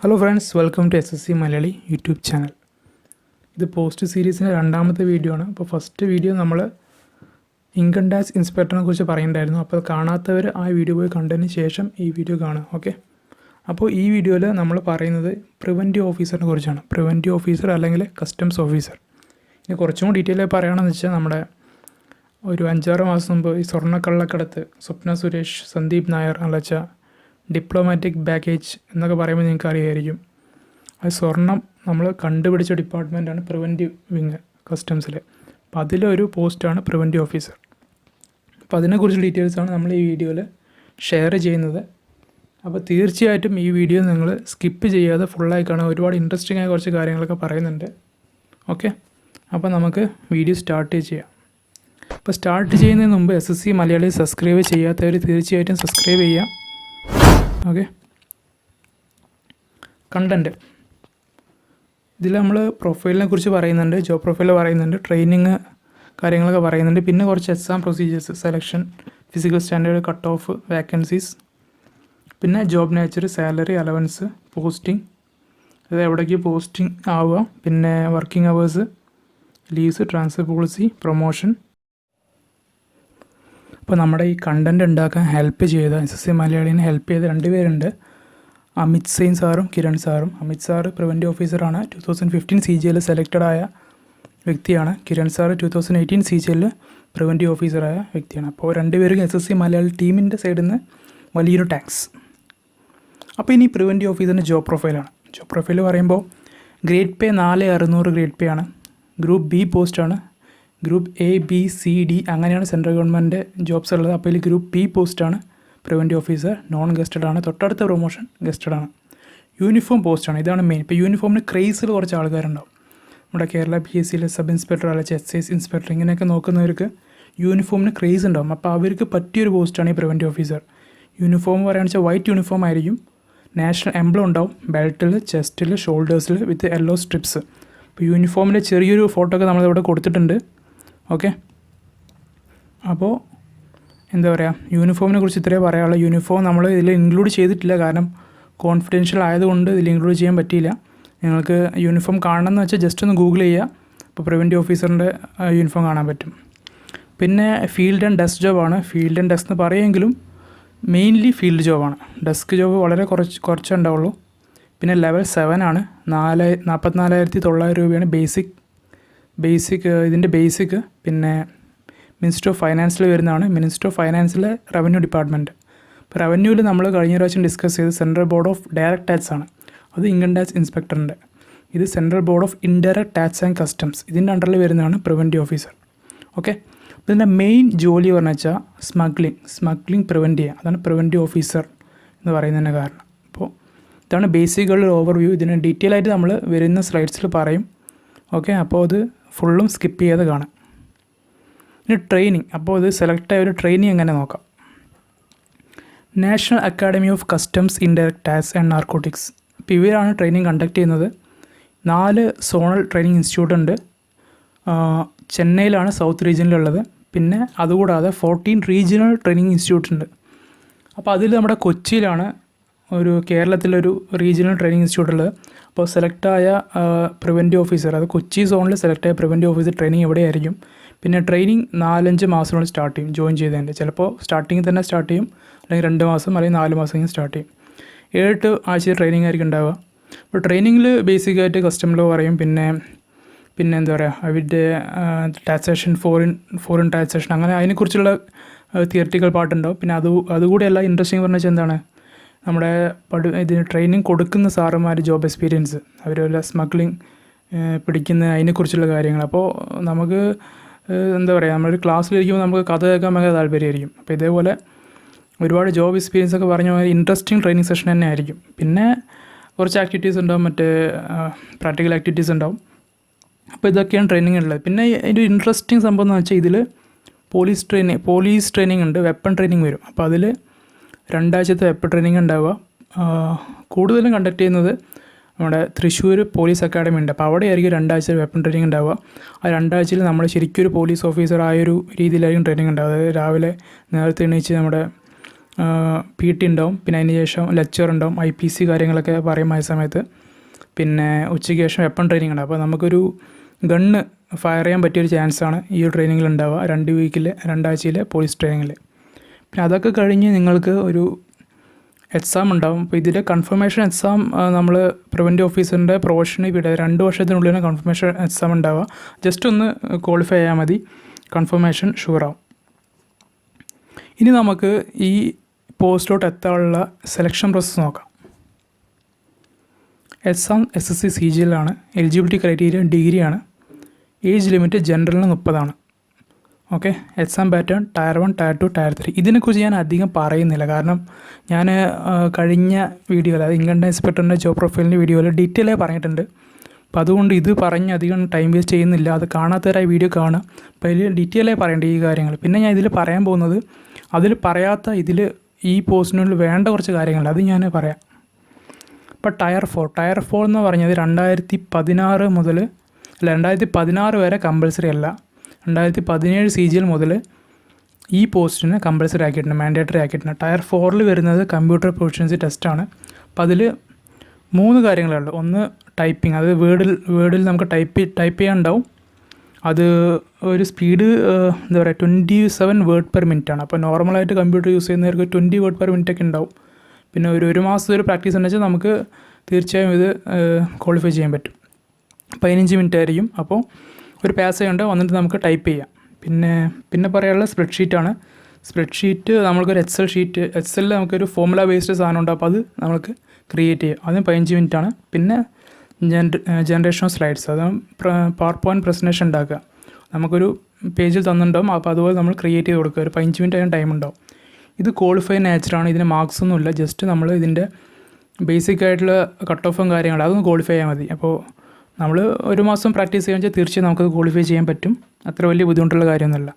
Hello friends, welcome to SSC Malayali YouTube channel. This post series is the video. First video we income tax inspector കുറിച്ച് പറയുണ്ടായിരുന്നു. അപ്പോൾ കാണാത്തവർ ആ video പോയി കണ്ടതിന് ശേഷം ഈ വീഡിയോ കാണുക. ഓക്കെ, അപ്പോൾ ഈ വീഡിയോയിൽ നമ്മൾ പറയുന്നത് പ്രിവൻറ്റീവ് ഓഫീസറിനെ കുറിച്ചാണ്. പ്രിവൻറ്റീവ് ഓഫീസർ അല്ലെങ്കിൽ കസ്റ്റംസ് ഓഫീസർ. ഇനി കുറച്ചും കൂടി ഡീറ്റെയിൽ പറയുകയാണെന്ന് വെച്ചാൽ നമ്മുടെ ഒരു 5-6 മാസം മുമ്പ് ഈ സ്വർണ്ണക്കള്ളക്കടത്ത് സ്വപ്ന സുരേഷ്, സന്ദീപ് നായർ അലച്ച ഡിപ്ലോമാറ്റിക് ബാഗേജ് എന്നൊക്കെ പറയുമ്പോൾ നിങ്ങൾക്ക് അറിയായിരിക്കും. അത് സ്വർണം നമ്മൾ കണ്ടുപിടിച്ച ഡിപ്പാർട്ട്മെൻറ്റാണ് പ്രിവൻറ്റീവ് വിങ് കസ്റ്റംസിൽ. അപ്പോൾ അതിലൊരു പോസ്റ്റാണ് പ്രിവൻറ്റീവ് ഓഫീസർ. അപ്പോൾ അതിനെക്കുറിച്ച് ഡീറ്റെയിൽസാണ് നമ്മൾ ഈ വീഡിയോയിൽ ഷെയർ ചെയ്യുന്നത്. അപ്പോൾ തീർച്ചയായിട്ടും ഈ വീഡിയോ നിങ്ങൾ സ്കിപ്പ് ചെയ്യാതെ ഫുള്ളായി കാണാൻ. ഒരുപാട് ഇൻട്രസ്റ്റിംഗ് ആയ കുറച്ച് കാര്യങ്ങളൊക്കെ പറയുന്നുണ്ട്. ഓക്കെ, അപ്പോൾ നമുക്ക് വീഡിയോ സ്റ്റാർട്ട് ചെയ്യാം. അപ്പോൾ സ്റ്റാർട്ട് ചെയ്യുന്നതിന് മുമ്പ് SSC മലയാളി സബ്സ്ക്രൈബ് ചെയ്യാത്തവർ തീർച്ചയായിട്ടും സബ്സ്ക്രൈബ് ചെയ്യുക. ഓക്കെ, കണ്ടൻറ്റ് ഇതിൽ നമ്മൾ പ്രൊഫൈലിനെ കുറിച്ച് പറയുന്നുണ്ട്, ജോബ് പ്രൊഫൈൽ പറയുന്നുണ്ട്, ട്രെയിനിങ് കാര്യങ്ങളൊക്കെ പറയുന്നുണ്ട്, പിന്നെ കുറച്ച് exam procedures, selection, physical standard, cut off, vacancies, പിന്നെ job nature, salary, allowance, posting, അത് എവിടേക്ക് പോസ്റ്റിംഗ് ആവുക, പിന്നെ working hours, leaves, transfer policy, promotion. അപ്പോൾ നമ്മുടെ ഈ കണ്ടൻറ് ഉണ്ടാക്കാൻ ഹെൽപ്പ് ചെയ്ത SSC മലയാളീനെ ഹെൽപ്പ് ചെയ്ത 2 പേരുണ്ട്. അമിത് സെയിൻ സാറും കിരൺ സാറും. അമിത് സാറ് പ്രിവൻറ്റീവ് ഓഫീസറാണ്, 2015 CGL സെലക്റ്റഡ് ആയ വ്യക്തിയാണ്. കിരൺ സാറ് 2018 CGL പ്രിവൻറ്റീവ് ഓഫീസറായ വ്യക്തിയാണ്. അപ്പോൾ 2 പേരും SSC മലയാളി ടീമിൻ്റെ സൈഡിൽ നിന്ന് വലിയൊരു താങ്ക്സ്. അപ്പോൾ ഇനി പ്രിവൻറ്റീവ് ഓഫീസറിൻ്റെ ജോബ് പ്രൊഫൈലാണ്. ജോബ് പ്രൊഫൈൽ പറയുമ്പോൾ ഗ്രേഡ് പേ 4600 ഗ്രേഡ് പേ ആണ്. ഗ്രൂപ്പ് B പോസ്റ്റാണ്. Group A, B, C, D അങ്ങനെയാണ് സെൻട്രൽ ഗവൺമെൻറ് ജോബ്സ് ഉള്ളത്. അപ്പോൾ ഇതിൽ ഗ്രൂപ്പ് P പോസ്റ്റാണ് പ്രിവൻറ്റീവ് ഓഫീസർ. നോൺ ഗസ്റ്റഡ് ആണ്. തൊട്ടടുത്ത പ്രൊമോഷൻ ഗസ്റ്റഡ് ആണ്. യൂണിഫോം പോസ്റ്റാണ്. ഇതാണ് മെയിൻ. ഇപ്പോൾ യൂണിഫോമിന് ക്രേസിൽ കുറച്ച് ആൾക്കാരുണ്ടാവും. നമ്മുടെ കേരള PSCയിൽ സബ് ഇൻസ്പെക്ടർ അല്ലെങ്കിൽ എക്സൈസ് ഇൻസ്പെക്ടർ ഇങ്ങനെയൊക്കെ നോക്കുന്നവർക്ക് യൂണിഫോമിന് ക്രേസ് ഉണ്ടാവും. അപ്പോൾ അവർക്ക് പറ്റിയൊരു പോസ്റ്റാണ് ഈ പ്രിവൻറ്റീവ് ഓഫീസർ. യൂണിഫോം പറയുകയാണെന്ന് വെച്ചാൽ വൈറ്റ് യൂണിഫോം ആയിരിക്കും. നാഷണൽ എംബ്ലം ഉണ്ടാവും ബെൽറ്റിൽ, ചെസ്റ്റിൽ, ഷോൾഡേഴ്സിൽ വിത്ത് യെല്ലോ സ്ട്രിപ്സ്. ഇപ്പോൾ യൂണിഫോമിൻ്റെ ചെറിയൊരു ഫോട്ടോ ഒക്കെ നമ്മളിവിടെ കൊടുത്തിട്ടുണ്ട്. ഓക്കെ, അപ്പോൾ എന്താ പറയുക, യൂണിഫോമിനെ കുറിച്ച് ഇത്രയേ പറയാനുള്ളൂ. യൂണിഫോം നമ്മൾ ഇതിൽ ഇൻക്ലൂഡ് ചെയ്തിട്ടില്ല, കാരണം കോൺഫിഡൻഷ്യൽ ആയതുകൊണ്ട് ഇതിൽ ഇൻക്ലൂഡ് ചെയ്യാൻ പറ്റിയില്ല. നിങ്ങൾക്ക് യൂണിഫോം കാണണമെന്ന് വെച്ചാൽ ജസ്റ്റ് ഒന്ന് ഗൂഗിൾ ചെയ്യുക. അപ്പോൾ പ്രിവൻറ്റീവ് ഓഫീസറിൻ്റെ യൂണിഫോം കാണാൻ പറ്റും. പിന്നെ ഫീൽഡ് ആൻഡ് ഡെസ്ക് ജോബാണ്. ഫീൽഡ് ആൻഡ് ഡെസ്ക് എന്ന് പറയുമെങ്കിലും മെയിൻലി ഫീൽഡ് ജോബാണ്. ഡെസ്ക് ജോബ് വളരെ കുറച്ചേ ഉണ്ടാവുള്ളൂ. പിന്നെ ലെവൽ 7 ആണ്. 44,900 രൂപയാണ് ബേസിക് ഇതിൻ്റെ ബേസിക്. പിന്നെ മിനിസ്റ്റർ ഓഫ് ഫൈനാൻസിൽ വരുന്നതാണ്. മിനിസ്റ്റർ ഓഫ് ഫൈനാൻസിലെ റവന്യൂ ഡിപ്പാർട്ട്മെൻറ്റ്. ഇപ്പോൾ റവന്യൂവിൽ നമ്മൾ കഴിഞ്ഞ പ്രാവശ്യം ഡിസ്കസ് ചെയ്ത് central board of direct tax ആണ്. അത് ഇൻകം ടാക്സ് ഇൻസ്പെക്ടറിൻ്റെ. ഇത് central board of indirect tax and customs. ഇതിൻ്റെ അണ്ടറിൽ വരുന്നതാണ് പ്രിവൻറ്റീവ് ഓഫീസർ. ഓക്കെ, ഇതിൻ്റെ മെയിൻ ജോലി പറഞ്ഞു വെച്ചാൽ സ്മഗ്ലിംഗ് പ്രിവെൻറ്റ് ചെയ്യുക. അതാണ് പ്രിവൻറ്റീവ് ഓഫീസർ എന്ന് പറയുന്നതിൻ്റെ കാരണം. അപ്പോൾ ഇതാണ് ബേസിക്കുള്ള ഓവർവ്യൂ. ഇതിന് ഡീറ്റെയിൽ ആയിട്ട് നമ്മൾ വരുന്ന സ്ലൈഡ്സിൽ പറയും. ഓക്കെ, അപ്പോൾ അത് ഫുള്ളും സ്കിപ്പ് ചെയ്യാതെ കാണാം. ഇനി ട്രെയിനിങ്. അപ്പോൾ ഇത് സെലക്ട് ആയ ഒരു ട്രെയിനിങ് എങ്ങനെ നോക്കാം. National academy of customs indirect tax and narcotics. ഇപ്പോൾ ഇവരാണ് ട്രെയിനിങ് കണ്ടക്ട് ചെയ്യുന്നത്. 4 സോണൽ ട്രെയിനിങ് ഇൻസ്റ്റിറ്റ്യൂട്ട് ഉണ്ട്. ചെന്നൈയിലാണ് സൗത്ത് റീജിയനിലുള്ളത്. പിന്നെ അതുകൂടാതെ 14 റീജിയണൽ ട്രെയിനിങ് ഇൻസ്റ്റിറ്റ്യൂട്ട് ഉണ്ട്. അപ്പോൾ അതിൽ നമ്മുടെ കൊച്ചിയിലാണ് ഒരു കേരളത്തിലൊരു റീജിയണൽ ട്രെയിനിങ് ഇൻസ്റ്റിറ്റ്യൂട്ട് ഉള്ളത്. അപ്പോൾ സെലക്റ്റായ പ്രിവൻറ്റീവ് ഓഫീസർ, അത് കൊച്ചി സോണിൽ സെലക്റ്റായ പ്രിവൻറ്റീവ് ഓഫീസർ ട്രെയിനിങ് എവിടെയായിരിക്കും. പിന്നെ ട്രെയിനിങ് 4-5 മാസത്തിനുള്ളിൽ സ്റ്റാർട്ട് ചെയ്യും. ജോയിൻ ചെയ്തതിൻ്റെ ചിലപ്പോൾ സ്റ്റാർട്ടിങ്ങിൽ തന്നെ സ്റ്റാർട്ട് ചെയ്യും, അല്ലെങ്കിൽ 2 മാസം അല്ലെങ്കിൽ 4 മാസം കഴിഞ്ഞ് സ്റ്റാർട്ട് ചെയ്യും. 7-8 ആഴ്ച ട്രെയിനിങ് ആയിരിക്കും ഉണ്ടാവുക. അപ്പോൾ ട്രെയിനിങ്ങിൽ ബേസിക്കായിട്ട് കസ്റ്റം ലോ പറയും. പിന്നെ എന്താ പറയുക, അവരുടെ ടാക്സേഷൻ, ഫോറിൻ ടാക്സേഷൻ, അങ്ങനെ അതിനെക്കുറിച്ചുള്ള തിയറിറ്റിക്കൽ പാർട്ടുണ്ടാവും. പിന്നെ അതുകൂടെയല്ല ഇൻട്രസ്റ്റിംഗ് പറഞ്ഞാൽ വെച്ചാൽ എന്താണ്, നമ്മുടെ ഇതിന് ട്രെയിനിങ് കൊടുക്കുന്ന സാറുമാർ ജോബ് എക്സ്പീരിയൻസ്, അവരുടെ സ്മഗ്ലിംഗ് പിടിക്കുന്ന അതിനെക്കുറിച്ചുള്ള കാര്യങ്ങൾ. അപ്പോൾ നമുക്ക് എന്താ പറയുക, നമ്മളൊരു ക്ലാസ്സിലിരിക്കുമ്പോൾ നമുക്ക് കഥ കേൾക്കാൻ ഭയങ്കര താല്പര്യമായിരിക്കും. അപ്പോൾ ഇതേപോലെ ഒരുപാട് ജോബ് എക്സ്പീരിയൻസ് ഒക്കെ പറഞ്ഞ ഇൻട്രസ്റ്റിംഗ് ട്രെയിനിങ് സെഷൻ തന്നെ ആയിരിക്കും. പിന്നെ കുറച്ച് ആക്ടിവിറ്റീസ് ഉണ്ടാവും, മറ്റേ പ്രാക്ടിക്കൽ ആക്ടിവിറ്റീസ് ഉണ്ടാവും. അപ്പോൾ ഇതൊക്കെയാണ് ട്രെയിനിങ് ഉള്ളത്. പിന്നെ അതിൻ്റെ ഇൻട്രസ്റ്റിംഗ് സംഭവം എന്ന് വെച്ചാൽ ഇതിൽ പോലീസ് ട്രെയിനിങ് ഉണ്ട്, വെപ്പൺ ട്രെയിനിങ് വരും. അപ്പോൾ അതിൽ 2 ആഴ്ചത്തെ വെപ്പൺ ട്രെയിനിങ് ഉണ്ടാവുക. കൂടുതലും കണ്ടക്ട് ചെയ്യുന്നത് നമ്മുടെ തൃശ്ശൂർ പോലീസ് അക്കാഡമി ഉണ്ട്. അപ്പോൾ അവിടെയായിരിക്കും 2 ആഴ്ച വെപ്പൺ ട്രെയിനിങ് ഉണ്ടാവുക. ആ 2 ആഴ്ചയിൽ നമ്മൾ ശരിക്കും ഒരു പോലീസ് ഓഫീസർ ആയൊരു രീതിയിലായിരിക്കും ട്രെയിനിങ് ഉണ്ടാവുക. അതായത് രാവിലെ നേരത്തെ എണീച്ച് നമ്മുടെ PT ഉണ്ടാവും, പിന്നെ അതിന് ശേഷം ലെക്ചർ ഉണ്ടാവും, IPC കാര്യങ്ങളൊക്കെ പറയും ആ സമയത്ത്. പിന്നെ ഉച്ചയ്ക്ക് ശേഷം വെപ്പൺ ട്രെയിനിങ് ഉണ്ട്. അപ്പോൾ നമുക്കൊരു ഗണ്ണ് ഫയർ ചെയ്യാൻ പറ്റിയൊരു ചാൻസാണ് ഈ ഒരു ട്രെയിനിങ്ങിൽ ഉണ്ടാവുക 2 ആഴ്ചയിലെ പോലീസ് ട്രെയിനിങ്ങിൽ. പിന്നെ അതൊക്കെ കഴിഞ്ഞ് നിങ്ങൾക്ക് ഒരു എക്സാം ഉണ്ടാവും. അപ്പോൾ ഇതിൽ കൺഫർമേഷൻ എക്സാം നമ്മൾ പ്രിവൻറ്റീവ് ഓഫീസറിൻ്റെ പ്രൊഫഷന് വിടുക 2 വർഷത്തിനുള്ളിലാണ് കൺഫർമേഷൻ എക്സാം ഉണ്ടാവുക. ജസ്റ്റ് ഒന്ന് ക്വാളിഫൈ ചെയ്യാൽ മതി, കൺഫർമേഷൻ ഷുവറാവും. ഇനി നമുക്ക് ഈ പോസ്റ്റിലോട്ട് എത്താനുള്ള സെലക്ഷൻ പ്രോസസ്സ് നോക്കാം. എക്സാം SSC CGL ആണ്. എലിജിബിലിറ്റി ക്രൈറ്റീരിയ ഡിഗ്രിയാണ്. ഏജ് ലിമിറ്റ് ജനറലിന് 30 okay. Exam pattern tier 1, tier 2, tier 3. ഇതിനെക്കുറിച്ച് ഞാൻ അധികം പറയുന്നില്ല, കാരണം ഞാൻ കഴിഞ്ഞ വീഡിയോയിൽ, അതായത് ഇൻകം ടാക്സ് ഇൻസ്പെക്ടറിൻ്റെ ജോബ് പ്രൊഫൈലിൻ്റെ വീഡിയോയിൽ ഡീറ്റെയിൽ ആയി പറഞ്ഞിട്ടുണ്ട്. അപ്പോൾ അതുകൊണ്ട് ഇത് പറഞ്ഞ് അധികം ടൈം വേസ്റ്റ് ചെയ്യുന്നില്ല. അത് കാണാത്തവരായി വീഡിയോ കാണുക. അപ്പോൾ ഇതിൽ ഡീറ്റെയിൽ ആയി പറയേണ്ട ഈ കാര്യങ്ങൾ. പിന്നെ ഞാൻ ഇതിൽ പറയാൻ പോകുന്നത്, അതിൽ പറയാത്ത ഇതിൽ ഈ പോസ്റ്റിനുള്ളിൽ വേണ്ട കുറച്ച് കാര്യങ്ങളുണ്ട്, അത് ഞാൻ പറയാം. ഇപ്പോൾ ടയർ 4 എന്ന് പറഞ്ഞത് 2016 മുതൽ 2016 വരെ കമ്പൽസറി അല്ല. 2017 CGL മുതൽ ഈ പോസ്റ്റിന് കമ്പൽസറി ആക്കിയിട്ടുണ്ട്, മാൻഡേറ്ററി ആക്കിയിട്ടുണ്ട്. ടയർ 4 വരുന്നത് കമ്പ്യൂട്ടർ പ്രൊഫഷൻസി ടെസ്റ്റാണ്. അപ്പോൾ അതിൽ 3 കാര്യങ്ങളുണ്ട്. ഒന്ന് ടൈപ്പിംഗ്, അത് വേർഡിൽ നമുക്ക് ടൈപ്പ് ചെയ്യാനുണ്ടാവും. അത് ഒരു സ്പീഡ് എന്താ പറയുക 27 വേർഡ് പെർ മിനിറ്റ് ആണ്. അപ്പോൾ നോർമലായിട്ട് കമ്പ്യൂട്ടർ യൂസ് ചെയ്യുന്നവർക്ക് 20 വേർഡ് പെർ മിനിറ്റ് ഒക്കെ ഉണ്ടാവും. പിന്നെ ഒരു മാസത്തെ ഒരു പ്രാക്ടീസ് ഉണ്ടെന്ന് വെച്ചാൽ നമുക്ക് തീർച്ചയായും ഇത് ക്വാളിഫൈ ചെയ്യാൻ പറ്റും. 15 മിനിറ്റ് ആയിരിക്കും. അപ്പോൾ ഒരു പാസേജ് ഉണ്ട്, വന്നിട്ട് നമുക്ക് ടൈപ്പ് ചെയ്യാം. പിന്നെ പറയാനുള്ള സ്പ്രെഡ്ഷീറ്റാണ്. സ്പ്രെഡ്ഷീറ്റ് നമ്മൾക്കൊരു എക്സലിൽ നമുക്കൊരു ഫോർമുല ബേസ്ഡ് സാധനം ഉണ്ട്. അപ്പോൾ അത് നമുക്ക് ക്രിയേറ്റ് ചെയ്യാം. അതിന് 15 മിനിറ്റാണ്. പിന്നെ ജനറേഷൻ ഓഫ് സ്ലൈഡ്സ്, അത് പവർ പോയിൻറ്റ് പ്രസൻറ്റേഷൻ ഉണ്ടാക്കുക. നമുക്കൊരു പേജിൽ തന്നിട്ടുണ്ടാവും. അപ്പോൾ അതുപോലെ നമ്മൾ ക്രിയേറ്റ് ചെയ്ത് കൊടുക്കുക. ഒരു 15 മിനിറ്റ് അതിന് ടൈം ഉണ്ടാവും. ഇത് ക്വാളിഫൈ നേച്ചറാണ്. ഇതിന് മാർക്സ് ഒന്നുമില്ല. ജസ്റ്റ് നമ്മൾ ഇതിൻ്റെ ബേസിക് ആയിട്ടുള്ള കട്ട് ഓഫും കാര്യങ്ങളും അതൊന്ന് ക്വാളിഫൈ ചെയ്യാൻ മതി. അപ്പോൾ നമ്മൾ ഒരു മാസം പ്രാക്ടീസ് ചെയ്യാൻ വെച്ചാൽ തീർച്ചയായും നമുക്കത് ക്വാളിഫൈ ചെയ്യാൻ പറ്റും. അത്ര വലിയ ബുദ്ധിമുട്ടുള്ള കാര്യമൊന്നുമില്ല.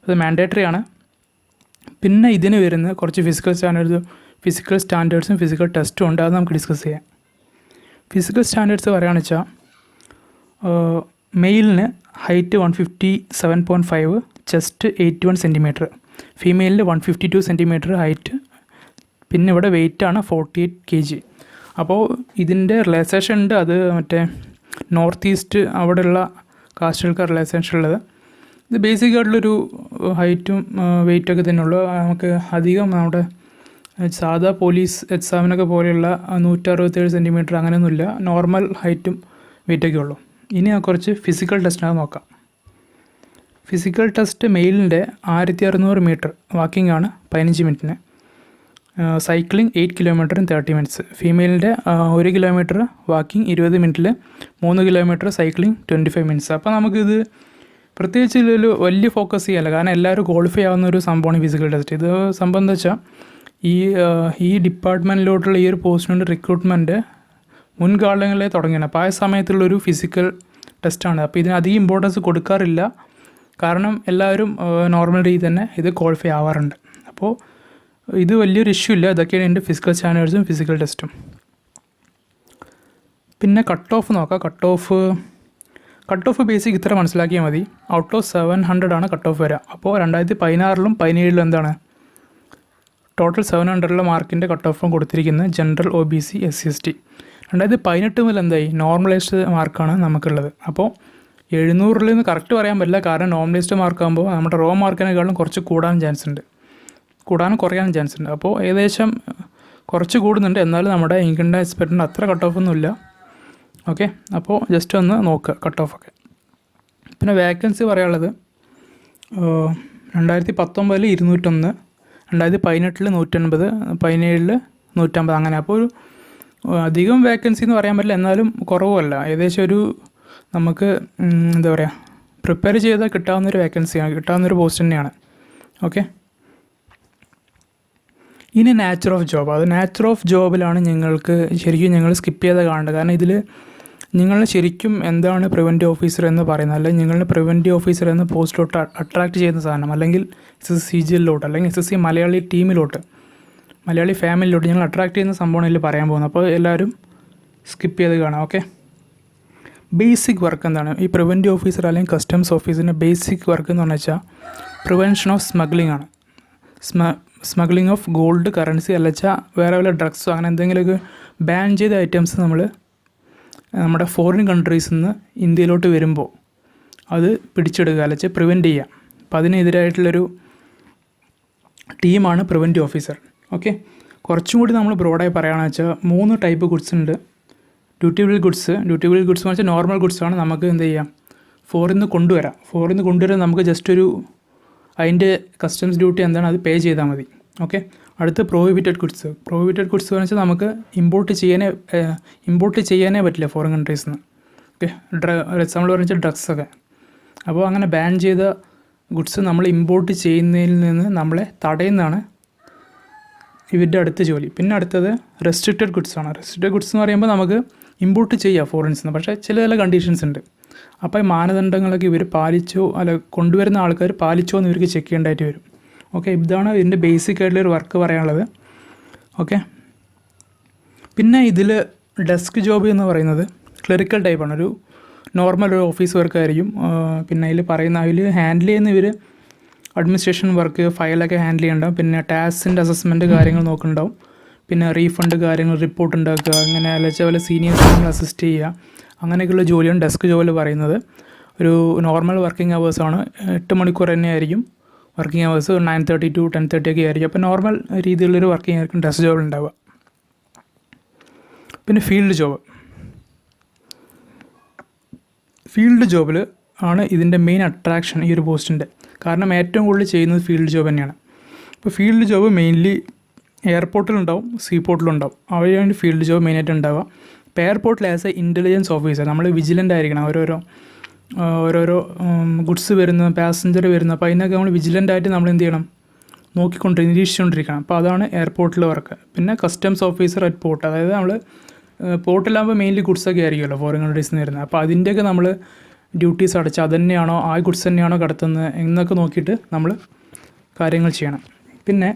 അത് മാൻഡേറ്ററി ആണ്. പിന്നെ ഇതിന് വരുന്ന കുറച്ച് ഫിസിക്കൽ സ്റ്റാൻഡേർഡ്സും ഫിസിക്കൽ ടെസ്റ്റും ഉണ്ട്. അത് നമുക്ക് ഡിസ്കസ് ചെയ്യാം. ഫിസിക്കൽ സ്റ്റാൻഡേർഡ്സ് പറയുകയാണെന്ന് വെച്ചാൽ മെയിലിന് ഹൈറ്റ് 157.5, ചെസ്റ്റ് 81 സെൻറ്റിമീറ്റർ, ഫീമെയിലിന് 152 സെൻറ്റിമീറ്റർ ഹൈറ്റ്. പിന്നെ ഇവിടെ വെയ്റ്റാണ് 48 kg. അപ്പോൾ ഇതിൻ്റെ റിലാക്സേഷൻ ഉണ്ട്. അത് മറ്റേ നോർത്ത് ഈസ്റ്റ് അവിടെയുള്ള കാസ്റ്റുകൾക്ക് റിലാക്സേഷൻ ഉള്ളത്. ഇത് ബേസിക് ആയിട്ടുള്ളൊരു ഹൈറ്റും വെയ്റ്റൊക്കെ തന്നെ ഉള്ളൂ. നമുക്ക് അധികം നമ്മുടെ സാധാ പോലീസ് എക്സാമിനൊക്കെ പോലെയുള്ള 167 സെൻറ്റിമീറ്റർ അങ്ങനെയൊന്നുമില്ല. നോർമൽ ഹൈറ്റും വെയ്റ്റൊക്കെ ഉള്ളൂ. ഇനി കുറച്ച് ഫിസിക്കൽ ടെസ്റ്റിനത് നോക്കാം. ഫിസിക്കൽ ടെസ്റ്റ് മെയിലിൻ്റെ 1600 മീറ്റർ വാക്കിംഗ് ആണ് 15 മിനിറ്റിന്. Cycling 8 kilometre in 30 minutes. ഫീമെയിലിൻ്റെ 1 കിലോമീറ്റർ വാക്കിംഗ് 20 മിനിറ്റിൽ, 3 കിലോമീറ്റർ സൈക്ലിംഗ് 25 മിനിറ്റ്സ്. അപ്പോൾ നമുക്കിത് പ്രത്യേകിച്ച് ഇതിൽ വലിയ ഫോക്കസ് ചെയ്യാല്ല, കാരണം എല്ലാവരും ക്വാളിഫൈ ആവുന്ന ഒരു സംഭവമാണ് ഫിസിക്കൽ ടെസ്റ്റ്. ഇത് സംഭവം എന്താ വെച്ചാൽ ഈ ഡിപ്പാർട്ട്മെൻറ്റിലോട്ടുള്ള ഈ ഒരു പോസ്റ്റിനുണ്ട് റിക്രൂട്ട്മെൻറ്റ് മുൻകാലങ്ങളിലേ തുടങ്ങിയാണ്. അപ്പോൾ ആ സമയത്തുള്ളൊരു ഫിസിക്കൽ ടെസ്റ്റാണ്. അപ്പോൾ ഇതിന് അധികം ഇമ്പോർട്ടൻസ് കൊടുക്കാറില്ല, കാരണം എല്ലാവരും നോർമൽ രീതി തന്നെ ഇത് ക്വാളിഫൈ ആവാറുണ്ട്. അപ്പോൾ ഇത് വലിയൊരു ഇഷ്യൂ ഇല്ല. ഇതൊക്കെയാണ് എൻ്റെ ഫിസിക്കൽ സ്റ്റാൻഡേർഡ്സും ഫിസിക്കൽ ടെസ്റ്റും. പിന്നെ കട്ട് ഓഫ് നോക്കാം. കട്ട് ഓഫ് ബേസിക് ഇത്ര മനസ്സിലാക്കിയാൽ മതി. ഔട്ട് ഓഫ് 700 ആണ് കട്ട് ഓഫ് വരിക. അപ്പോൾ 2016 17 എന്താണ് ടോട്ടൽ 700 മാർക്കിൻ്റെ കട്ട് ഓഫും കൊടുത്തിരിക്കുന്നത് ജനറൽ OBC SC ST. 2018 മുതൽ എന്തായി നോർമലൈസ്ഡ് മാർക്കാണ് നമുക്കുള്ളത്. അപ്പോൾ 700 നിന്ന് കറക്റ്റ് പറയാൻ പറ്റില്ല, കാരണം നോർമലൈസ്ഡ് മാർക്കാകുമ്പോൾ നമ്മുടെ റോ മാർക്കിനേക്കാളും കുറച്ച് കൂടാനും കുറയാനും ചാൻസ് ഉണ്ട്. അപ്പോൾ ഏകദേശം കുറച്ച് കൂടുന്നുണ്ട്, എന്നാലും നമ്മുടെ ഇൻകം ടാക്സ് എക്സ്പെക്ടറിന് അത്ര കട്ട് ഓഫ് ഒന്നുമില്ല. ഓക്കെ, അപ്പോൾ ജസ്റ്റ് ഒന്ന് നോക്കുക കട്ട് ഓഫൊക്കെ. പിന്നെ വേക്കൻസി പറയാനുള്ളത് 2019 201, 2018 180, 2017 150 അങ്ങനെ. അപ്പോൾ ഒരു അധികം വേക്കൻസി എന്ന് പറയാൻ പറ്റില്ല, എന്നാലും കുറവുമല്ല. ഏകദേശം ഒരു നമുക്ക് എന്താ പറയുക പ്രിപ്പയർ ചെയ്താൽ കിട്ടാവുന്നൊരു വേക്കൻസിയാണ്, കിട്ടാവുന്നൊരു പോസ്റ്റ് തന്നെയാണ്. ഓക്കെ, ഇനി നാച്ചർ ഓഫ് ജോബ്. അത് നാച്ചർ ഓഫ് ജോബിലാണ് ഞങ്ങൾക്ക് ശരിക്കും ഞങ്ങൾ സ്കിപ്പ് ചെയ്ത് കാണേണ്ടത്. കാരണം ഇതിൽ നിങ്ങൾ ശരിക്കും എന്താണ് പ്രിവൻറ്റീവ് ഓഫീസർ എന്ന് പറയുന്നത്, അല്ലെങ്കിൽ നിങ്ങളുടെ പ്രിവൻറ്റീവ് ഓഫീസർ എന്ന പോസ്റ്റിലോട്ട് അട്രാക്റ്റ് ചെയ്യുന്ന സാധനം, അല്ലെങ്കിൽ SSC CGL അല്ലെങ്കിൽ SSC മലയാളി ടീമിലോട്ട്, മലയാളി ഫാമിലിയിലോട്ട് ഞങ്ങൾ അട്രാക്റ്റ് ചെയ്യുന്ന സംഭവമാണ് ഇതിൽ പറയാൻ പോകുന്നത്. അപ്പോൾ എല്ലാവരും സ്കിപ്പ് ചെയ്ത് കാണാം. ഓക്കെ, ബേസിക് വർക്ക് എന്താണ് ഈ പ്രിവൻറ്റീവ് ഓഫീസർ അല്ലെങ്കിൽ കസ്റ്റംസ് ഓഫീസറിൻ്റെ ബേസിക് വർക്ക് എന്ന് പറഞ്ഞു വെച്ചാൽ പ്രിവെൻഷൻ ഓഫ് സ്മഗ്ലിംഗ് ആണ്. സ്മഗ്ലിംഗ് ഓഫ് ഗോൾഡ്, കറൻസി അല്ലച്ചാൽ വേറെ വല്ല ഡ്രഗ്സോ അങ്ങനെ എന്തെങ്കിലുമൊക്കെ ബാൻ ചെയ്ത ഐറ്റംസ് നമ്മൾ നമ്മുടെ ഫോറിൻ കൺട്രീസിൽ നിന്ന് ഇന്ത്യയിലോട്ട് വരുമ്പോൾ അത് പിടിച്ചെടുക്കുക അല്ലച്ചാൽ പ്രിവെൻറ്റ് ചെയ്യുക. അപ്പോൾ അതിനെതിരായിട്ടുള്ളൊരു ടീമാണ് പ്രിവെൻറ്റീവ് ഓഫീസർ. ഓക്കെ, കുറച്ചും കൂടി നമ്മൾ ബ്രോഡായി പറയുകയാണെന്ന് വെച്ചാൽ 3 ടൈപ്പ് ഗുഡ്സ് ഉണ്ട്. ഡ്യൂട്ടിബിൾ ഗുഡ്സ് എന്ന് വെച്ചാൽ നോർമൽ ഗുഡ്സാണ്, നമുക്ക് എന്ത് ചെയ്യാം ഫോറിൽ നിന്ന് കൊണ്ടുവരാൻ നമുക്ക് ജസ്റ്റ് ഒരു അതിൻ്റെ കസ്റ്റംസ് ഡ്യൂട്ടി എന്താണ് അത് പേ ചെയ്താൽ മതി. ഓക്കെ, അടുത്ത് പ്രോഹിബിറ്റഡ് ഗുഡ്സ് എന്ന് വെച്ചാൽ നമുക്ക് ഇമ്പോർട്ട് ചെയ്യാനേ പറ്റില്ല ഫോറിൻ കൺട്രീസിൽ നിന്ന്. ഓക്കെ, എക്സാമ്പിൾ പറഞ്ഞാൽ ഡ്രഗ്സൊക്കെ. അപ്പോൾ അങ്ങനെ ബാൻ ചെയ്ത ഗുഡ്സ് നമ്മൾ ഇമ്പോർട്ട് ചെയ്യുന്നതിൽ നിന്ന് നമ്മളെ തടയുന്നതാണ് ഇവരുടെ അടുത്ത ജോലി. പിന്നെ അടുത്തത് റെസ്ട്രിക്റ്റഡ് ഗുഡ്സ് ആണ്. റെസ്ട്രിക്റ്റഡ് ഗുഡ്സ് എന്ന് പറയുമ്പോൾ നമുക്ക് ഇമ്പോർട്ട് ചെയ്യാം ഫോറിൻസിൽ നിന്ന്, പക്ഷേ ചില കണ്ടീഷൻസ് ഉണ്ട്. അപ്പോൾ ഈ മാനദണ്ഡങ്ങളൊക്കെ ഇവർ പാലിച്ചോ കൊണ്ടുവരുന്ന ആൾക്കാർ പാലിച്ചോ എന്ന് ഇവർക്ക് ചെക്ക് ചെയ്യേണ്ടതായിട്ട് വരും. ഓക്കെ, ഇതാണ് ഇതിൻ്റെ ബേസിക് ആയിട്ടുള്ളൊരു വർക്ക് പറയാനുള്ളത്. ഓക്കെ, പിന്നെ ഇതിൽ ഡെസ്ക് ജോബ് എന്ന് പറയുന്നത് ക്ലറിക്കൽ ടൈപ്പാണ്, ഒരു നോർമൽ ഒരു ഓഫീസ് വർക്കായിരിക്കും. പിന്നെ അതിൽ ഹാൻഡിൽ ചെയ്യുന്ന ഇവർ അഡ്മിനിസ്ട്രേഷൻ വർക്ക്, ഫയലൊക്കെ ഹാൻഡിൽ ചെയ്യണ്ടാവും. പിന്നെ ടാക്സിൻ്റെ അസസ്മെൻറ്റ് കാര്യങ്ങൾ നോക്കുന്നുണ്ടാവും. പിന്നെ റീഫണ്ട് കാര്യങ്ങൾ, റിപ്പോർട്ട് ഉണ്ടാക്കുക, അങ്ങനെ അല്ലെങ്കിൽ വല്ല സീനിയേഴ്സിനെ അസിസ്റ്റ് ചെയ്യുക, അങ്ങനെയൊക്കെയുള്ള ജോലിയാണ് ഡെസ്ക് ജോബിൽ പറയുന്നത്. ഒരു നോർമൽ വർക്കിംഗ് അവേഴ്സാണ്, 8 മണിക്കൂർ തന്നെ ആയിരിക്കും വർക്കിംഗ് അവേഴ്സ്. 9:30 to 10:30 ഒക്കെ ആയിരിക്കും. അപ്പോൾ നോർമൽ രീതിയിലുള്ളൊരു വർക്കിംഗ് ആയിരിക്കും ഡെസ്ക് ജോബിൽ ഉണ്ടാവുക. പിന്നെ ഫീൽഡ് ജോബിൽ ആണ് ഇതിൻ്റെ മെയിൻ അട്രാക്ഷൻ ഈ ഒരു പോസ്റ്റിൻ്റെ. കാരണം ഏറ്റവും കൂടുതൽ ചെയ്യുന്നത് ഫീൽഡ് ജോബ് തന്നെയാണ്. ഇപ്പോൾ ഫീൽഡ് ജോബ് മെയിൻലി എയർപോർട്ടിലുണ്ടാവും, സീപോർട്ടിലുണ്ടാവും. അവിടെയാണ് ഫീൽഡ് ജോബ് മെയിനായിട്ട് ഉണ്ടാവുക. ഇപ്പോൾ എയർപോർട്ടിൽ ആസ് എ ഇൻ്റലിജൻസ് ഓഫീസർ നമ്മൾ വിജിലൻ്റ് ആയിരിക്കണം. ഓരോരോ ഗുഡ്സ് വരുന്ന, പാസഞ്ചർ വരുന്ന, അപ്പോൾ അതിനൊക്കെ നമ്മൾ വിജിലൻ്റായിട്ട് നമ്മൾ എന്ത് ചെയ്യണം, നിരീക്ഷിച്ചുകൊണ്ടിരിക്കണം. അപ്പോൾ അതാണ് എയർപോർട്ടിലെ വർക്ക്. പിന്നെ കസ്റ്റംസ് ഓഫീസർ അറ്റ് പോർട്ട്, അതായത് നമ്മൾ പോർട്ടിലാകുമ്പോൾ മെയിൻലി ഗുഡ്സൊക്കെ ആയിരിക്കുമല്ലോ ഫോറിൻ കൺട്രീസിൽ നിന്ന് വരുന്നത്. അപ്പോൾ അതിൻ്റെയൊക്കെ നമ്മൾ ഡ്യൂട്ടീസ് അടച്ച് അതുതന്നെയാണോ ആ ഗുഡ്സ് തന്നെയാണോ കടത്തുന്നത് എന്നൊക്കെ നോക്കിയിട്ട് നമ്മൾ കാര്യങ്ങൾ ചെയ്യണം. പിന്നെ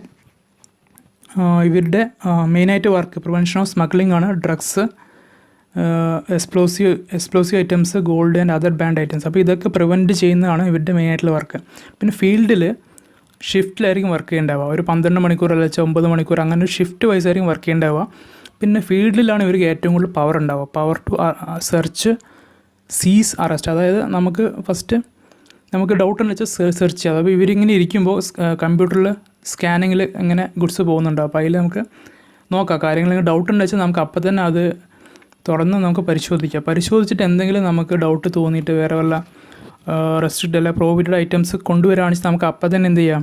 ഇവരുടെ മെയിനായിട്ട് വർക്ക് പ്രിവെൻഷൻ ഓഫ് സ്മഗ്ലിംഗ് ആണ്. Drugs, explosive items, gold and other band items. അപ്പോൾ ഇതൊക്കെ പ്രിവെൻറ്റ് ചെയ്യുന്നതാണ് ഇവരുടെ മെയിനായിട്ടുള്ള വർക്ക്. പിന്നെ ഫീൽഡിൽ ഷിഫ്റ്റിലായിരിക്കും വർക്ക് ചെയ്യേണ്ടാവുക. ഒരു 12 മണിക്കൂർ അല്ലെങ്കിൽ 9 മണിക്കൂർ അങ്ങനെ ഒരു ഷിഫ്റ്റ് വൈസ് ആയിരിക്കും വർക്ക് ചെയ്യേണ്ടാവുക. പിന്നെ ഫീൽഡിലാണ് ഇവർക്ക് ഏറ്റവും കൂടുതൽ പവർ ഉണ്ടാവുക. പവർ ടു സെർച്ച്, സീസ്, അറസ്റ്റ്. അതായത് നമുക്ക് ഡൗട്ട് എന്ന് വെച്ചാൽ സെർച്ച് ചെയ്യാം. അപ്പോൾ ഇവരിങ്ങനെ ഇരിക്കുമ്പോൾ കമ്പ്യൂട്ടറിൽ സ്കാനിങ്ങിൽ ഇങ്ങനെ ഗുഡ്സ് പോകുന്നുണ്ടാവും. അപ്പോൾ അതിൽ നമുക്ക് നോക്കാം കാര്യങ്ങൾ. ഡൗട്ട് ഉണ്ടെന്ന് വെച്ചാൽ നമുക്ക് അപ്പം തന്നെ അത് തുറന്ന് നമുക്ക് പരിശോധിച്ചിട്ട് എന്തെങ്കിലും നമുക്ക് ഡൗട്ട് തോന്നിയിട്ട് വേറെ വല്ല റെസ്ട്രിക്റ്റ് അല്ല പ്രോഹിബിറ്റഡ് ഐറ്റംസ് കൊണ്ടുവരികയാണെങ്കിൽ നമുക്ക് അപ്പം തന്നെ എന്ത് ചെയ്യാം,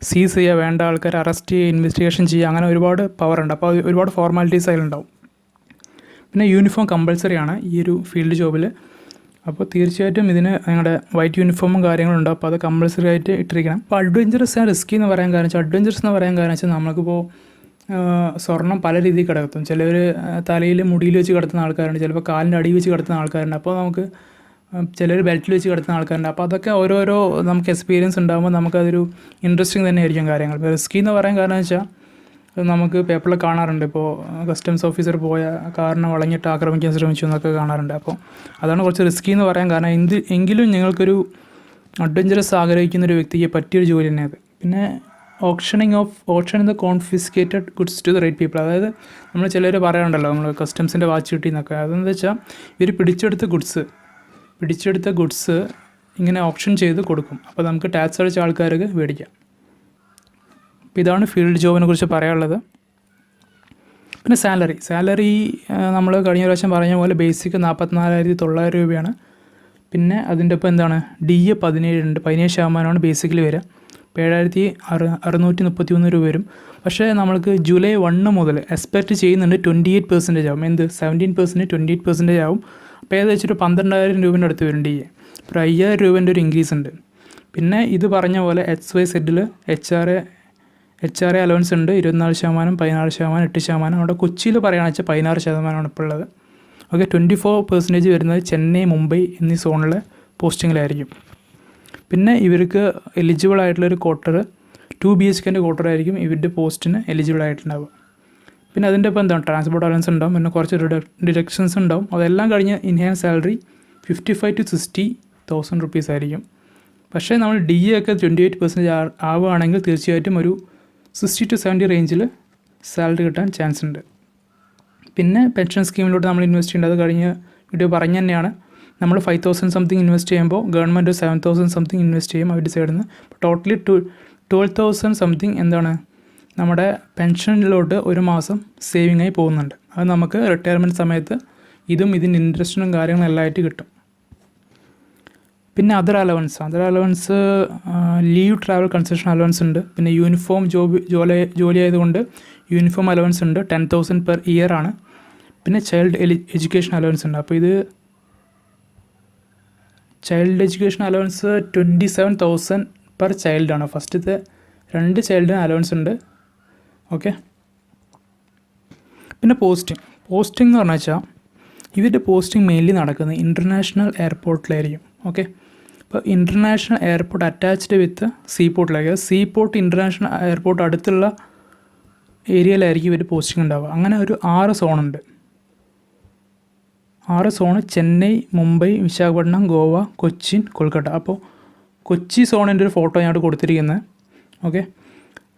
സീസ് ചെയ്യുക, വേണ്ട ആൾക്കാരെ അറസ്റ്റ് ചെയ്യുക, ഇൻവെസ്റ്റിഗേഷൻ ചെയ്യുക, അങ്ങനെ ഒരുപാട് പവർ ഉണ്ട്. അപ്പോൾ ഒരുപാട് ഫോർമാലിറ്റീസ് അതിലുണ്ടാവും. പിന്നെ യൂണിഫോം കമ്പൾസറി ആണ് ഈ ഒരു ഫീൽഡ് ജോബിൽ. അപ്പോൾ തീർച്ചയായിട്ടും ഇതിന് നിങ്ങളുടെ വൈറ്റ് യൂണിഫോമും കാര്യങ്ങളുണ്ട്. അപ്പോൾ അത് കമ്പൾസറി ആയിട്ട് ഇട്ടിരിക്കണം. അപ്പോൾ അഡ്വഞ്ചറസ് ആൻഡ് റിസ്കി എന്ന് പറയാൻ കാരണം വെച്ചാൽ നമുക്കിപ്പോൾ സ്വർണം പല രീതിയിൽ കിടത്തും. ചിലവർ തലയിൽ മുടിയിൽ വെച്ച് കിടത്തുന്ന ആൾക്കാരുണ്ട്, ചിലപ്പോൾ കാലിൻ്റെ അടിയിൽ വെച്ച് കിടത്തുന്ന ആൾക്കാരുണ്ട്. അപ്പോൾ നമുക്ക് ചിലർ ബെൽറ്റിൽ വെച്ച് കിടത്തുന്ന ആൾക്കാരുണ്ട്. അപ്പോൾ അതൊക്കെ ഓരോരോ നമുക്ക് എക്സ്പീരിയൻസ് ഉണ്ടാകുമ്പോൾ നമുക്കതൊരു ഇൻട്രസ്റ്റിംഗ് തന്നെ ആയിരിക്കും കാര്യങ്ങൾ. റിസ്കി എന്ന് പറയാൻ കാരണം വെച്ചാൽ നമുക്ക് പേപ്പറിൽ കാണാറുണ്ട്. ഇപ്പോൾ കസ്റ്റംസ് ഓഫീസർ പോയ കാറിനെ വളഞ്ഞിട്ട് ആക്രമിക്കാൻ ശ്രമിച്ചു എന്നൊക്കെ കാണാറുണ്ട്. അപ്പോൾ അതാണ് കുറച്ച് റിസ്കി എന്ന് പറയാൻ കാരണം. എങ്കിലും ഞങ്ങൾക്കൊരു അഡ്വഞ്ചറസ് ആഗ്രഹിക്കുന്നൊരു വ്യക്തിക്ക് പറ്റിയൊരു ജോലി തന്നെ അത്. പിന്നെ option in the confiscated goods to the right people. അതായത് നമ്മൾ ചിലർ പറയാറുണ്ടല്ലോ നമ്മൾ കസ്റ്റംസിൻ്റെ വാച്ച് കിട്ടി എന്നൊക്കെ. അതെന്ന് വെച്ചാൽ ഇവർ പിടിച്ചെടുത്ത ഗുഡ്സ് ഇങ്ങനെ ഓപ്ഷൻ ചെയ്ത് കൊടുക്കും. അപ്പോൾ നമുക്ക് ടാക്സ് അടച്ച ആൾക്കാർക്ക് മേടിക്കാം. അപ്പോൾ ഇതാണ് ഫീൽഡ് ജോബിനെ കുറിച്ച് പറയാനുള്ളത്. പിന്നെ സാലറി നമ്മൾ കഴിഞ്ഞ പ്രാവശ്യം പറഞ്ഞ പോലെ ബേസിക് 44,900 രൂപയാണ്. പിന്നെ അതിൻ്റെ ഒപ്പം എന്താണ് DA 17% ബേസിക്കലി വരിക. 7,631 രൂപ വരും. പക്ഷേ നമ്മൾക്ക് ജൂലൈ 1 മുതൽ എക്സ്പെക്റ്റ് ചെയ്യുന്നുണ്ട് 28% ആവും. 17% 28% ആവും. അപ്പോൾ ഏകദേശം ഒരു 12,000 രൂപേൻ്റെ അടുത്ത് വരും DA. ഒരു 5,000 രൂപേൻ്റെ ഒരു ഇൻക്രീസ് ഉണ്ട്. പിന്നെ ഇത് പറഞ്ഞ പോലെ XYZൽ HRA അലവൻസ് ഉണ്ട് 24%, 16%, 8%. അവിടെ കൊച്ചിയിൽ പറയുകയാണെന്ന് വെച്ചാൽ 16% ഇപ്പോൾ ഉള്ളത്. ഓക്കെ, 24% വരുന്നത് ചെന്നൈ, മുംബൈ എന്നീ സോണിലെ പോസ്റ്റിങ്ങിലായിരിക്കും. പിന്നെ ഇവർക്ക് എലിജിബിൾ ആയിട്ടുള്ളൊരു ക്വാർട്ടർ 2 BHKൻ്റെ ക്വാർട്ടർ ആയിരിക്കും ഇവരുടെ പോസ്റ്റിന് എലിജിബിൾ ആയിട്ടുണ്ടാവുക. പിന്നെ അതിൻ്റെ ഇപ്പോൾ എന്താണ് ട്രാൻസ്പോർട്ട് അലവൻസ് ഉണ്ടാവും. പിന്നെ കുറച്ച് ഡിഡക്ഷൻസ് ഉണ്ടാവും. അതെല്ലാം കഴിഞ്ഞ് ഇൻഹാൻസ് സാലറി 55,000 to 60,000 rupees ആയിരിക്കും. പക്ഷേ നമ്മൾ DA ഒക്കെ 28% ആവുകയാണെങ്കിൽ തീർച്ചയായിട്ടും ഒരു 60 to 70 റേഞ്ചിൽ സാലറി കിട്ടാൻ ചാൻസ് ഉണ്ട്. പിന്നെ പെൻഷൻ സ്കീമിലോട്ട് നമ്മൾ ഇൻവെസ്റ്റ് ചെയ്യേണ്ടത് കഴിഞ്ഞ വീഡിയോ പറഞ്ഞു തന്നെയാണ്. നമ്മൾ 5,000 സംതിങ് ഇൻവെസ്റ്റ് ചെയ്യുമ്പോൾ ഗവൺമെൻറ് 7,000 സംതിങ് ഇൻവെസ്റ്റ് ചെയ്യും അവരുടെ സൈഡിൽ നിന്ന്. ടോട്ടലി 12,000 സംതിങ് എന്താണ് നമ്മുടെ പെൻഷനിലോട്ട് ഒരു മാസം സേവിങ് ആയി പോകുന്നുണ്ട്. അത് നമുക്ക് റിട്ടയർമെൻറ്റ് സമയത്ത് ഇതിൻ്റെ ഇൻട്രസ്റ്റിനും കാര്യങ്ങളും എല്ലാം ആയിട്ട് കിട്ടും. പിന്നെ other allowance leave travel concession allowance ഉണ്ട്. പിന്നെ യൂണിഫോം ജോലി ആയതുകൊണ്ട് യൂണിഫോം അലവൻസ് ഉണ്ട്, 10,000 പെർ ഇയർ ആണ്. പിന്നെ ചൈൽഡ് എഡ്യൂക്കേഷൻ അലവൻസ് ഉണ്ട്. അപ്പോൾ ഇത് ചൈൽഡ് എഡ്യൂക്കേഷൻ അലവൻസ് 27,000 പെർ ചൈൽഡാണ്. ഫസ്റ്റത്തെ 2 ചൈൽഡിന് അലവൻസ് ഉണ്ട്. ഓക്കെ. പിന്നെ പോസ്റ്റിംഗ് എന്ന് പറഞ്ഞു വെച്ചാൽ ഇവരുടെ പോസ്റ്റിംഗ് മെയിൻലി നടക്കുന്നത് ഇൻ്റർനാഷണൽ എയർപോർട്ടിലായിരിക്കും. ഓക്കെ. ഇപ്പോൾ ഇൻ്റർനാഷണൽ എയർപോർട്ട് അറ്റാച്ച്ഡ് വിത്ത് സീപോർട്ടിലായിരിക്കും. സീപോർട്ട് ഇൻ്റർനാഷണൽ എയർപോർട്ട് അടുത്തുള്ള ഏരിയയിലായിരിക്കും ഇവർ പോസ്റ്റിംഗ് ഉണ്ടാവുക. അങ്ങനെ ഒരു 6 സോണുണ്ട്. 6 സോണ് ചെന്നൈ, മുംബൈ, വിശാഖപട്ടണം, ഗോവ, കൊച്ചിൻ, കൊൽക്കത്ത. അപ്പോൾ കൊച്ചി സോണിൻ്റെ ഒരു ഫോട്ടോ ഞാൻ കൊടുത്തിരിക്കുന്നത്. ഓക്കെ.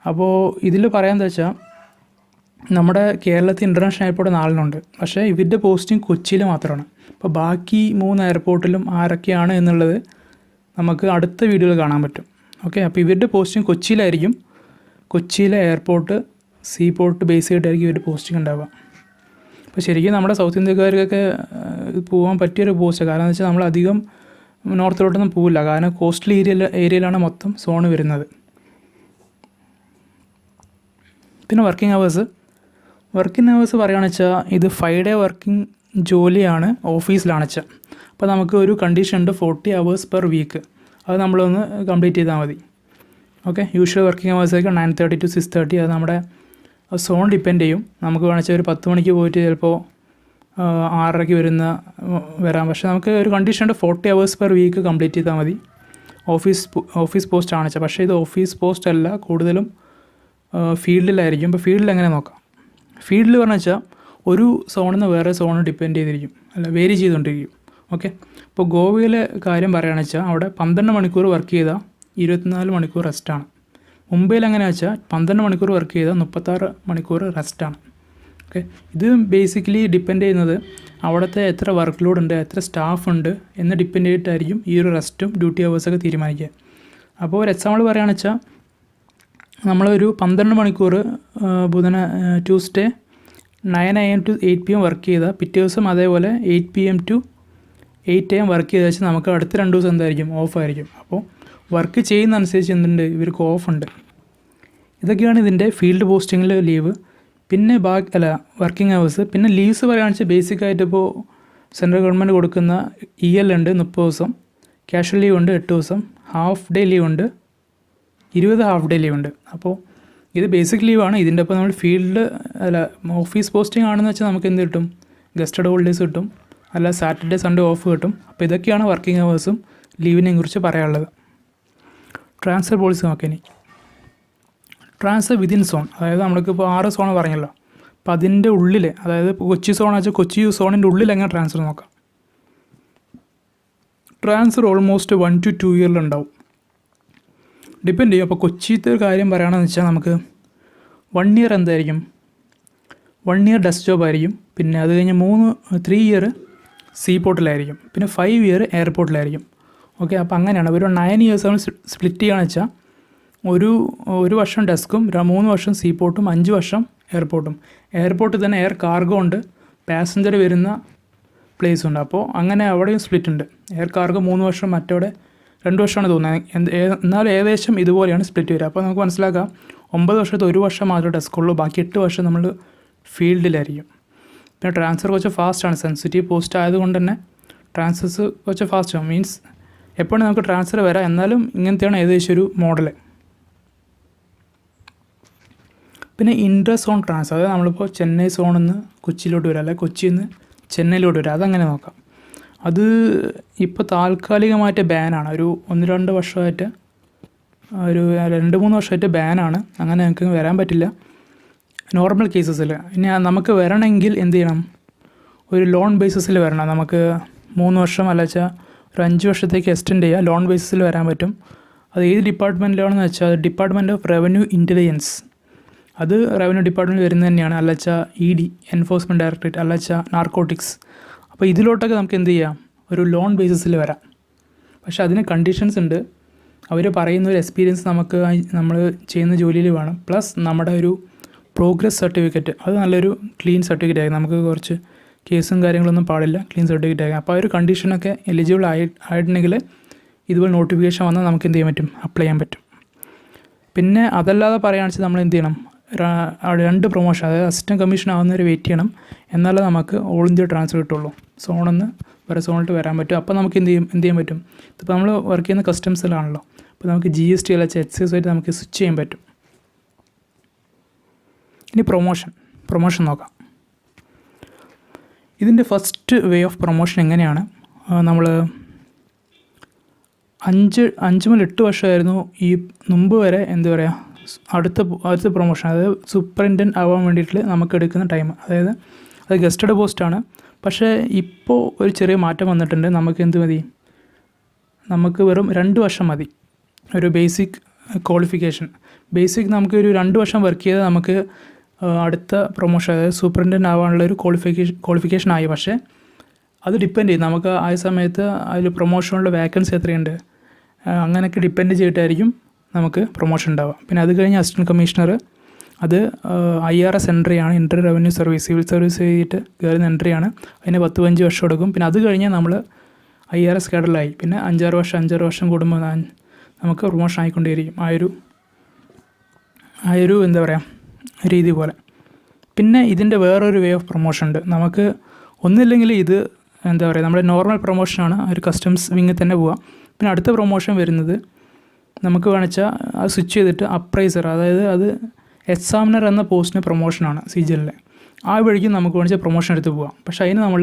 അപ്പോൾ ഇതിൽ പറയാമെന്ന് വെച്ചാൽ നമ്മുടെ കേരളത്തിൽ ഇൻ്റർനാഷണൽ എയർപോർട്ട് 4 പക്ഷേ ഇവരുടെ പോസ്റ്റിംഗ് കൊച്ചിയിൽ മാത്രമാണ്. അപ്പോൾ ബാക്കി 3 എയർപോർട്ടിലും ആരൊക്കെയാണ് എന്നുള്ളത് നമുക്ക് അടുത്ത വീഡിയോയിൽ കാണാൻ പറ്റും. ഓക്കെ. അപ്പോൾ ഇവരുടെ പോസ്റ്റിംഗ് കൊച്ചിയിലായിരിക്കും. കൊച്ചിയിലെ എയർപോർട്ട് സീപോർട്ട് ബേസ് ചെയ്തിട്ടായിരിക്കും ഇവരുടെ പോസ്റ്റിംഗ് ഉണ്ടാവുക. അപ്പോൾ ശരിക്കും നമ്മുടെ സൗത്ത് ഇന്ത്യക്കാർക്കൊക്കെ പോകാൻ പറ്റിയൊരു പോസ്റ്റാണ്. കാരണം എന്ന് വെച്ചാൽ നമ്മളധികം നോർത്തിലോട്ടൊന്നും പോവില്ല. കാരണം കോസ്റ്റൽ ഏരിയയിലാണ് മൊത്തം സോണ് വരുന്നത്. പിന്നെ വർക്കിംഗ് അവേഴ്സ് പറയുകയാണെന്ന് വെച്ചാൽ ഇത് 5 ഡേ വർക്കിംഗ് ജോലിയാണ് ഓഫീസിലാണ് വെച്ചാൽ. അപ്പോൾ നമുക്ക് ഒരു കണ്ടീഷൻ ഉണ്ട് 40 hours പെർ വീക്ക്. അത് നമ്മളൊന്ന് കംപ്ലീറ്റ് ചെയ്താൽ മതി. ഓക്കെ. യൂഷ്വൽ വർക്കിംഗ് അവേഴ്സൊക്കെ 9:30 to 6:30. അത് നമ്മുടെ സോൺ ഡിപ്പെൻഡ് ചെയ്യും. നമുക്ക് വേണമെന്ന് വെച്ചാൽ ഒരു 10 മണിക്ക് പോയിട്ട് ചിലപ്പോൾ 6:30 വരാം. പക്ഷേ നമുക്ക് ഒരു കണ്ടീഷൻ ഉണ്ട് 40 hours പെർ വീക്ക് കംപ്ലീറ്റ് ചെയ്താൽ മതി. ഓഫീസ് പോസ്റ്റ് ആണ് വെച്ചാൽ. പക്ഷേ ഇത് ഓഫീസ് പോസ്റ്റ് അല്ല, കൂടുതലും ഫീൽഡിലായിരിക്കും. ഇപ്പോൾ ഫീൽഡിൽ എങ്ങനെ നോക്കാം. ഫീൽഡിൽ പറഞ്ഞു വെച്ചാൽ ഒരു സോണിൽ നിന്ന് വേറെ സോണ് ഡിപ്പെൻഡ് ചെയ്തിരിക്കും, വേരി ചെയ്തുകൊണ്ടിരിക്കും. ഓക്കെ. ഇപ്പോൾ ഗോവയിലെ കാര്യം പറയുകയാണെന്ന് വെച്ചാൽ അവിടെ 12 മണിക്കൂർ വർക്ക് ചെയ്താൽ 24 മണിക്കൂർ റെസ്റ്റാണ്. മുംബൈയിൽ എങ്ങനെയാണെന്ന് വെച്ചാൽ 12 മണിക്കൂർ വർക്ക് ചെയ്താൽ 36 മണിക്കൂർ റെസ്റ്റാണ്. ഓക്കെ. ഇത് ബേസിക്കലി ഡിപ്പെൻഡ് ചെയ്യുന്നത് അവിടുത്തെ എത്ര വർക്ക് ലോഡ് ഉണ്ട്, എത്ര സ്റ്റാഫ് ഉണ്ട് എന്ന് ഡിപ്പെൻഡ് ചെയ്തിട്ടായിരിക്കും ഈ ഒരു റെസ്റ്റും ഡ്യൂട്ടി അവേഴ്സൊക്കെ തീരുമാനിക്കുക. അപ്പോൾ ഒരു എക്സാമ്പിൾ പറയുകയാണെന്ന് വെച്ചാൽ നമ്മളൊരു 12 മണിക്കൂർ Tuesday 9 AM to 8 PM work ചെയ്താൽ പിറ്റേ ദിവസം അതേപോലെ 8 PM to 8 AM വർക്ക് ചെയ്താൽ വെച്ചാൽ നമുക്ക് അടുത്ത 2 ദിവസം എന്തായിരിക്കും, ഓഫായിരിക്കും. അപ്പോൾ വർക്ക് ചെയ്യുന്ന അനുസരിച്ച് എന്തുണ്ട്, ഇവർക്ക് ഓഫുണ്ട്. ഇതൊക്കെയാണ് ഇതിൻ്റെ ഫീൽഡ് പോസ്റ്റിങ്ങിൽ ലീവ്. പിന്നെ വർക്കിംഗ് അവേഴ്സ്. പിന്നെ ലീവ്സ് പറയുകയാണെന്ന് വെച്ചാൽ ബേസിക്കായിട്ട് ഇപ്പോൾ സെൻട്രൽ ഗവൺമെൻറ് കൊടുക്കുന്ന EL ഉണ്ട് 30 ദിവസം, ക്യാഷ്വൽ ലീവ് ഉണ്ട് 8 ദിവസം, ഹാഫ് ഡേ ലീവ് ഉണ്ട് 20 ഹാഫ് ഡേ ലീവ് ഉണ്ട്. അപ്പോൾ ഇത് ബേസിക് ലീവാണ്. ഇതിൻ്റെ ഒപ്പം നമ്മൾ ഓഫീസ് പോസ്റ്റിംഗ് ആണെന്ന് വെച്ചാൽ നമുക്ക് എന്ത് കിട്ടും, ഗസ്റ്റഡ് ഹോളിഡേയ്സ് കിട്ടും, അല്ല സാറ്റർഡേ സൺഡേ ഓഫ് കിട്ടും. അപ്പോൾ ഇതൊക്കെയാണ് വർക്കിംഗ് അവേഴ്സും ലീവിനെയും കുറിച്ച് പറയാനുള്ളത്. ട്രാൻസ്ഫർ പോളിസി നോക്കാം. ഇനി ട്രാൻസ്ഫർ വിതിൻ സോൺ, അതായത് നമ്മൾക്കിപ്പോൾ 6 സോൺ പറഞ്ഞല്ലോ. അപ്പോൾ അതിൻ്റെ ഉള്ളിൽ, അതായത് കൊച്ചി സോൺ വെച്ചാൽ കൊച്ചി സോണിൻ്റെ ഉള്ളിൽ എങ്ങനെ ട്രാൻസ്ഫർ നോക്കാം. ട്രാൻസ്ഫർ ഓൾമോസ്റ്റ് 1 to 2 ഇയറിലുണ്ടാവും, ഡിപ്പെൻഡ് ചെയ്യും. അപ്പോൾ കൊച്ചിത്തെ ഒരു കാര്യം പറയുകയാണെന്ന് വെച്ചാൽ നമുക്ക് 1 ഇയർ എന്തായിരിക്കും, 1 ഇയർ ഡെസ്ക് ജോബ് ആയിരിക്കും. പിന്നെ അത് കഴിഞ്ഞ് 3 ഇയർ സീപോർട്ടിലായിരിക്കും. പിന്നെ 5 ഇയർ എയർപോർട്ടിലായിരിക്കും. ഓക്കെ. അപ്പോൾ അങ്ങനെയാണ് ഒരു 9 ഇയേഴ്സ് നമ്മൾ സ്പ്ലിറ്റ് ചെയ്യുകയാണെന്ന് വെച്ചാൽ ഒരു വർഷം ഡെസ്കും 3 വർഷം സീപോർട്ടും 5 വർഷം എയർപോർട്ടും. എയർപോർട്ടിൽ തന്നെ എയർ കാർഗോ ഉണ്ട്, പാസഞ്ചർ വരുന്ന പ്ലേസ് ഉണ്ട്. അപ്പോൾ അങ്ങനെ അവിടെയും സ്പ്ലിറ്റ് ഉണ്ട്. എയർ കാർഗോ 3 വർഷം, മറ്റവിടെ 2 വർഷമാണ് തോന്നുന്നത്. എന്നാലും ഏകദേശം ഇതുപോലെയാണ് സ്പ്ലിറ്റ് വരിക. അപ്പോൾ നമുക്ക് മനസ്സിലാക്കാം 9 വർഷത്തെ 1 വർഷം മാത്രമേ ഡെസ്കുള്ളൂ, ബാക്കി 8 വർഷം നമ്മൾ ഫീൽഡിലായിരിക്കും. പിന്നെ ട്രാൻസ്ഫർ കുറച്ച് ഫാസ്റ്റാണ്, സെൻസിറ്റീവ് പോസ്റ്റ് ആയതുകൊണ്ട് തന്നെ ട്രാൻസ്ഫേഴ്സ് കുറച്ച് ഫാസ്റ്റാണ്. മീൻസ് എപ്പോഴും നമുക്ക് ട്രാൻസ്ഫർ വരാം, എന്നാലും ഇങ്ങനത്തെയാണ് ഏകദേശം ഒരു മോഡൽ. പിന്നെ ഇൻട്ര സോൺ ട്രാൻസ്ഫർ, അതായത് നമ്മളിപ്പോൾ ചെന്നൈ സോണിൽ നിന്ന് കൊച്ചിയിലോട്ട് വരാം, അല്ലെങ്കിൽ കൊച്ചിയിൽ നിന്ന് ചെന്നൈയിലോട്ട് വരാം. അതങ്ങനെ നോക്കാം. അത് ഇപ്പോൾ താൽക്കാലികമായിട്ട് ബാനാണ്. ഒരു 1-2 വർഷമായിട്ട്, ഒരു 2-3 വർഷമായിട്ട് ബാനാണ്. അങ്ങനെ നമുക്ക് വരാൻ പറ്റില്ല നോർമൽ കേസസിൽ. ഇനി നമുക്ക് വരണമെങ്കിൽ എന്ത് ചെയ്യണം, ഒരു ലോൺ ബേസിസിൽ വരണം. നമുക്ക് 3 വർഷം അല്ല വെച്ചാൽ ഒരു 5 വർഷത്തേക്ക് എക്സ്റ്റെൻഡ് ചെയ്യുക, ലോൺ ബേസിസിൽ വരാൻ പറ്റും. അത് ഏത് ഡിപ്പാർട്ട്മെൻറ്റിലാണെന്ന് വെച്ചാൽ ഡിപ്പാർട്ട്മെൻറ്റ് ഓഫ് റവന്യൂ ഇൻ്റലിജൻസ്, അത് റവന്യൂ ഡിപ്പാർട്ട്മെൻറ്റ് വരുന്നത് തന്നെയാണ്. അല്ലച്ച ED, എൻഫോഴ്സ്മെൻറ്റ് ഡയറക്ടറേറ്റ്, അല്ലച്ച നാർക്കോട്ടിക്സ്. അപ്പോൾ ഇതിലോട്ടൊക്കെ നമുക്ക് എന്ത് ചെയ്യാം, ഒരു ലോൺ ബേസിസിൽ വരാം. പക്ഷേ അതിന് കണ്ടീഷൻസ് ഉണ്ട്. അവർ പറയുന്ന ഒരു എക്സ്പീരിയൻസ് നമുക്ക് നമ്മൾ ചെയ്യുന്ന ജോലിയിൽ വേണം. പ്ലസ് നമ്മുടെ ഒരു പ്രോഗ്രസ് സർട്ടിഫിക്കറ്റ്, അത് നല്ലൊരു ക്ലീൻ സർട്ടിഫിക്കറ്റ് ആയിരിക്കും. നമുക്ക് കുറച്ച് കേസും കാര്യങ്ങളൊന്നും പാടില്ല, ക്ലീൻ സർട്ടിഫിക്കറ്റ് ആയിരിക്കും. അപ്പോൾ ആ ഒരു കണ്ടീഷനൊക്കെ എലിജിബിൾ ആയിട്ടുണ്ടെങ്കിൽ ഇതുപോലെ നോട്ടിഫിക്കേഷൻ വന്നാൽ നമുക്ക് എന്ത് ചെയ്യാൻ പറ്റും, അപ്ലൈ ചെയ്യാൻ പറ്റും. പിന്നെ അതല്ലാതെ പറയുകയാണെന്ന് വെച്ചാൽ നമ്മൾ എന്ത് ചെയ്യണം, 2 പ്രൊമോഷൻ, അതായത് അസിസ്റ്റൻറ്റ് കമ്മീഷൻ ആവുന്നവരെ വെയിറ്റ് ചെയ്യണം. എന്നാലേ നമുക്ക് ഓൾ ഇന്ത്യ ട്രാൻസ്ഫർ കിട്ടുള്ളൂ. സോണെന്ന് വേറെ സോണിട്ട് വരാൻ പറ്റും. അപ്പോൾ നമുക്ക് എന്ത് ചെയ്യാൻ പറ്റും, ഇപ്പോൾ നമ്മൾ വർക്ക് ചെയ്യുന്ന കസ്റ്റംസിലാണല്ലോ, അപ്പോൾ നമുക്ക് GST അല്ല HCS ആയിട്ട് നമുക്ക് സ്വിച്ച് ചെയ്യാൻ പറ്റും. ഇനി പ്രൊമോഷൻ നോക്കാം. ഇതിൻ്റെ ഫസ്റ്റ് വേ ഓഫ് പ്രൊമോഷൻ എങ്ങനെയാണ്, നമ്മൾ 5 മുതൽ 8 വർഷമായിരുന്നു ഈ മുമ്പ് വരെ എന്താ പറയുക, അടുത്ത പ്രൊമോഷൻ, അതായത് സൂപ്രണ്ടൻറ്റ് ആവാൻ വേണ്ടിയിട്ട് നമുക്ക് എടുക്കുന്ന ടൈം, അതായത് അത് ഗസ്റ്റഡ് പോസ്റ്റാണ്. പക്ഷേ ഇപ്പോൾ ഒരു ചെറിയ മാറ്റം വന്നിട്ടുണ്ട്. നമുക്ക് എന്ത് മതി, നമുക്ക് വെറും 2 വർഷം മതി ഒരു ബേസിക് ക്വാളിഫിക്കേഷൻ. നമുക്കൊരു 2 വർഷം വർക്ക് ചെയ്താൽ നമുക്ക് അടുത്ത പ്രൊമോഷൻ, അതായത് സൂപ്രണ്ടൻറ്റ് ആവാനുള്ള ഒരു ക്വാളിഫിക്കേഷൻ ആയി. പക്ഷേ അത് ഡിപ്പെൻഡ് ചെയ്യും, നമുക്ക് ആ സമയത്ത് അതിൽ പ്രൊമോഷനുള്ള വേക്കൻസി എത്രയുണ്ട്, അങ്ങനെയൊക്കെ ഡിപ്പെൻഡ് ചെയ്തിട്ടായിരിക്കും നമുക്ക് പ്രൊമോഷൻ ഉണ്ടാവുക. പിന്നെ അത് കഴിഞ്ഞ് അസിസ്റ്റൻറ്റ് കമ്മീഷണർ, അത് IRS എൻട്രിയാണ്, ഇൻ്റർ റവന്യൂ സർവീസ്, സിവിൽ സർവീസ് ചെയ്തിട്ട് കയറുന്ന എൻട്രിയാണ്. അതിന് 10-15 വർഷം എടുക്കും. പിന്നെ അത് കഴിഞ്ഞാൽ നമ്മൾ IRS കേഡറിലായി. പിന്നെ 5-6 വർഷം കൂടുമ്പോൾ നമുക്ക് പ്രൊമോഷൻ ആയിക്കൊണ്ടേയിരിക്കും. ആ ഒരു എന്താ പറയുക രീതി പോലെ. പിന്നെ ഇതിൻ്റെ വേറൊരു വേ ഓഫ് പ്രൊമോഷൻ ഉണ്ട്. നമുക്ക് ഒന്നില്ലെങ്കിൽ ഇത് എന്താ പറയുക, നമ്മുടെ നോർമൽ പ്രൊമോഷനാണ്, ഒരു കസ്റ്റംസ് വിങ്ങിൽ തന്നെ പോവാം. പിന്നെ അടുത്ത പ്രൊമോഷൻ വരുന്നത് നമുക്ക് വേണമെച്ചാൽ അത് സ്വിച്ച് ചെയ്തിട്ട് അപ്രൈസർ, അതായത് അത് എക്സാമിനർ എന്ന പോസ്റ്റിന് പ്രൊമോഷനാണ് CGL. ആ വഴിക്ക് നമുക്ക് വേണമെച്ചാൽ പ്രൊമോഷൻ എടുത്ത് പോകാം. പക്ഷേ അതിന് നമ്മൾ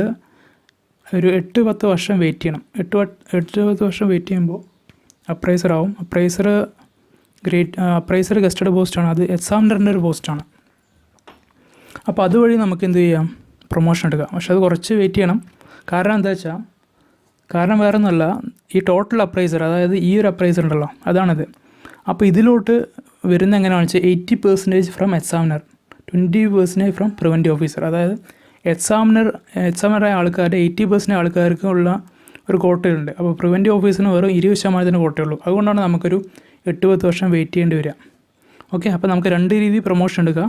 ഒരു 8-10 വർഷം വെയിറ്റ് ചെയ്യണം. 8-10 വർഷം വെയിറ്റ് ചെയ്യുമ്പോൾ അപ്രൈസർ ആവും. അപ്രൈസർ ഗസ്റ്റഡ് പോസ്റ്റാണ്, അത് എക്സാമിനറിൻ്റെ ഒരു പോസ്റ്റാണ്. അപ്പോൾ അതുവഴി നമുക്ക് എന്ത് ചെയ്യാം, പ്രൊമോഷൻ എടുക്കാം. പക്ഷെ അത് കുറച്ച് വെയിറ്റ് ചെയ്യണം. കാരണം എന്താ വെച്ചാൽ, വേറെ ഒന്നുമല്ല, ഈ ടോട്ടൽ അപ്രൈസർ, അതായത് ഈ ഒരു അപ്രൈസർ ഉണ്ടല്ലോ, അതാണിത്. അപ്പോൾ ഇതിലോട്ട് വരുന്ന എങ്ങനെയാണെന്ന് വെച്ചാൽ 80% from examiner, 20% from preventive officer. അതായത് എക്സാമിനറായ ആൾക്കാരുടെ 80% ആൾക്കാർക്കുള്ള ഒരു കോട്ടയുണ്ട്. അപ്പോൾ പ്രിവൻറ്റീവ് ഓഫീസറിന് വെറും 20% കോട്ടയുള്ളൂ. അതുകൊണ്ടാണ് നമുക്കൊരു 8-10 വർഷം വെയിറ്റ് ചെയ്യേണ്ടി വരിക. ഓക്കെ, അപ്പോൾ നമുക്ക് 2 രീതി പ്രൊമോഷൻ എടുക്കുക,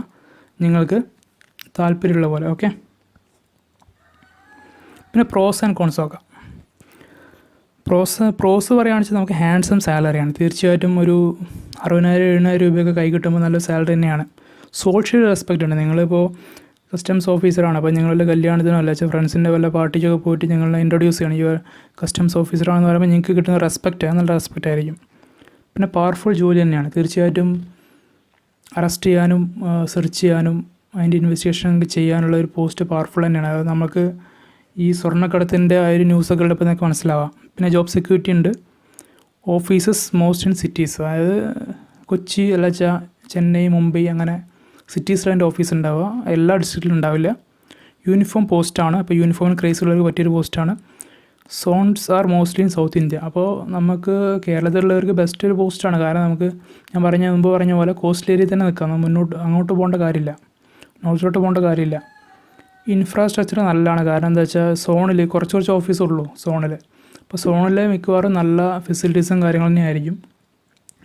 നിങ്ങൾക്ക് താല്പര്യമുള്ള പോലെ. ഓക്കെ, പിന്നെ പ്രോസ് ആൻഡ് കോൺസ് നോക്കാം. പ്രോസ് പറയുകയാണെന്ന് വെച്ചാൽ നമുക്ക് ഹാൻഡ്സം സാലറിയാണ്. തീർച്ചയായിട്ടും ഒരു 60,000-70,000 രൂപയൊക്കെ കൈ കിട്ടുമ്പോൾ നല്ല സാലറി തന്നെയാണ്. സോഷ്യൽ റെസ്പെക്റ്റ് ഉണ്ട്. നിങ്ങളിപ്പോൾ കസ്റ്റംസ് ഓഫീസറാണ്, അപ്പോൾ നിങ്ങളുടെ കല്യാണത്തിനോ അല്ല ഫ്രണ്ട്സിൻ്റെ വല്ല പാർട്ടിക്കൊക്കെ പോയിട്ട് നിങ്ങളെ ഇൻട്രൊഡ്യൂസ് ചെയ്യണം, ഈ കസ്റ്റംസ് ഓഫീസറാണെന്ന് പറയുമ്പോൾ നിങ്ങൾക്ക് കിട്ടുന്ന റെസ്പെക്റ്റ് നല്ല റെസ്പെക്റ്റ് ആയിരിക്കും. പിന്നെ പവർഫുൾ ജോലി തന്നെയാണ്. തീർച്ചയായിട്ടും അറസ്റ്റ് ചെയ്യാനും സെർച്ച് ചെയ്യാനും അതിൻ്റെ ഇൻവെസ്റ്റിഗേഷൻ ചെയ്യാനുള്ള ഒരു പോസ്റ്റ് പവർഫുൾ തന്നെയാണ്. അത് നമുക്ക് ഈ സ്വർണ്ണക്കടത്തിൻ്റെ ആ ഒരു ന്യൂസൊക്കെ ഉള്ളപ്പോൾ നിങ്ങൾക്ക് മനസ്സിലാവാം. പിന്നെ ജോബ് സെക്യൂരിറ്റി ഉണ്ട്. ഓഫീസസ് മോസ്റ്റ് ഇൻ സിറ്റീസ്, അതായത് കൊച്ചി അല്ല ചെന്നൈ, മുംബൈ, അങ്ങനെ സിറ്റീസിൽ ഓഫീസ് ഉണ്ടാവുക, എല്ലാ ഡിസ്ട്രിക്റ്റിലും ഉണ്ടാവില്ല. യൂണിഫോം പോസ്റ്റാണ്, അപ്പോൾ യൂണിഫോമിന് ക്രേസ് ഉള്ളവർക്ക് പറ്റിയൊരു പോസ്റ്റാണ്. Zones are mostly in South India. അപ്പോൾ നമുക്ക് കേരളത്തിലുള്ളവർക്ക് ബെസ്റ്റ് ഒരു പോസ്റ്റാണ്. കാരണം നമുക്ക് മുമ്പ് പറഞ്ഞ പോലെ കോസ്റ്റൽ ഏരിയയിൽ തന്നെ നിൽക്കാം, അങ്ങോട്ട് പോകേണ്ട കാര്യമില്ല, നോർത്തിലോട്ട് പോകേണ്ട കാര്യമില്ല. ഇൻഫ്രാസ്ട്രക്ചർ നല്ലതാണ്. കാരണം എന്താ വെച്ചാൽ സോണിൽ കുറച്ച് ഓഫീസുള്ളൂ സോണിൽ. അപ്പോൾ സോണിൽ മിക്കവാറും നല്ല ഫെസിലിറ്റീസും കാര്യങ്ങളും തന്നെ ആയിരിക്കും.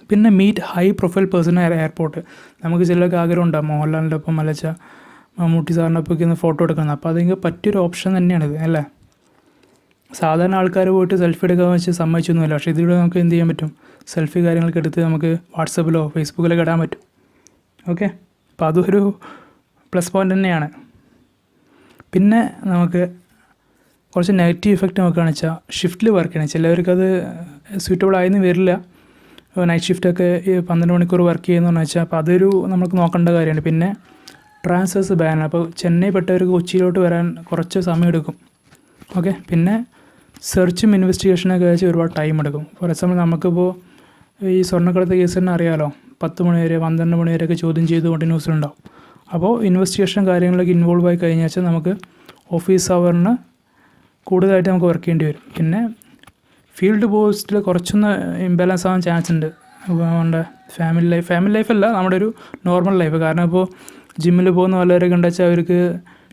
പിന്നെ meet high profile person airport. നമുക്ക് ചിലർക്ക് ആഗ്രഹം ഉണ്ടാകും മോഹൻലാലിൻ്റെ ഒപ്പം അല്ലച്ച മമ്മൂട്ടി സാറിൻ്റെ ഒപ്പം ഒക്കെ ഫോട്ടോ എടുക്കുന്നത്. അപ്പോൾ അതെങ്കിൽ പറ്റിയൊരു ഓപ്ഷൻ തന്നെയാണിത്, അല്ലേ? സാധാരണ ആൾക്കാർ പോയിട്ട് സെൽഫി എടുക്കാൻ വെച്ച് സമ്മതിച്ചൊന്നുമില്ല. പക്ഷേ ഇതിലൂടെ നമുക്ക് എന്ത് ചെയ്യാൻ പറ്റും, സെൽഫി കാര്യങ്ങളൊക്കെ എടുത്ത് നമുക്ക് വാട്സപ്പിലോ ഫേസ്ബുക്കിലൊക്കെ ഇടാൻ പറ്റും. ഓക്കെ, അപ്പോൾ അതൊരു പ്ലസ് പോയിൻ്റ് തന്നെയാണ്. പിന്നെ നമുക്ക് കുറച്ച് നെഗറ്റീവ് ഇഫക്റ്റ് നോക്കുകയാണെന്ന് വെച്ചാൽ ഷിഫ്റ്റിൽ വർക്ക് ചെയ്യണം. ചിലവർക്കത് സ്യൂറ്റബിൾ ആയെന്ന് വരില്ല. നൈറ്റ് ഷിഫ്റ്റൊക്കെ 12 മണിക്കൂർ വർക്ക് ചെയ്യുന്നതെന്ന് വെച്ചാൽ, അപ്പോൾ അതൊരു നമുക്ക് നോക്കേണ്ട കാര്യമാണ്. പിന്നെ ട്രാൻസ്ഫേഴ്സ് ബാനാണ്. അപ്പോൾ ചെന്നൈ പെട്ടവർക്ക് കൊച്ചിയിലോട്ട് വരാൻ കുറച്ച് സമയം എടുക്കും. ഓക്കെ, പിന്നെ സെർച്ചും ഇൻവെസ്റ്റിഗേഷനൊക്കെ വെച്ച് ഒരുപാട് ടൈം എടുക്കും. ഫോർ എക്സാമ്പിൾ നമുക്കിപ്പോൾ ഈ സ്വർണ്ണക്കടത്ത് കേസ് തന്നെ അറിയാമല്ലോ, 10 മണി വരെ 12 മണി വരെയൊക്കെ ചോദ്യം ചെയ്തുകൊണ്ട് ന്യൂസിലുണ്ടാവും. അപ്പോൾ ഇൻവെസ്റ്റിഗേഷൻ കാര്യങ്ങളിലൊക്കെ ഇൻവോൾവ് ആയി കഴിഞ്ഞാൽ വെച്ചാൽ നമുക്ക് ഓഫീസ് അവറിന് കൂടുതലായിട്ട് നമുക്ക് വർക്ക് ചെയ്യേണ്ടി വരും. പിന്നെ ഫീൽഡ് പോസ്റ്റിൽ കുറച്ചൊന്ന് ഇംബാലൻസ് ആവാൻ ചാൻസ് ഉണ്ട്. നമ്മുടെ ഫാമിലി ലൈഫല്ല, നമ്മുടെ ഒരു നോർമൽ ലൈഫ്. കാരണം ഇപ്പോൾ ജിമ്മിൽ പോകുന്ന പലരൊക്കെ എന്താ വെച്ചാൽ അവർക്ക്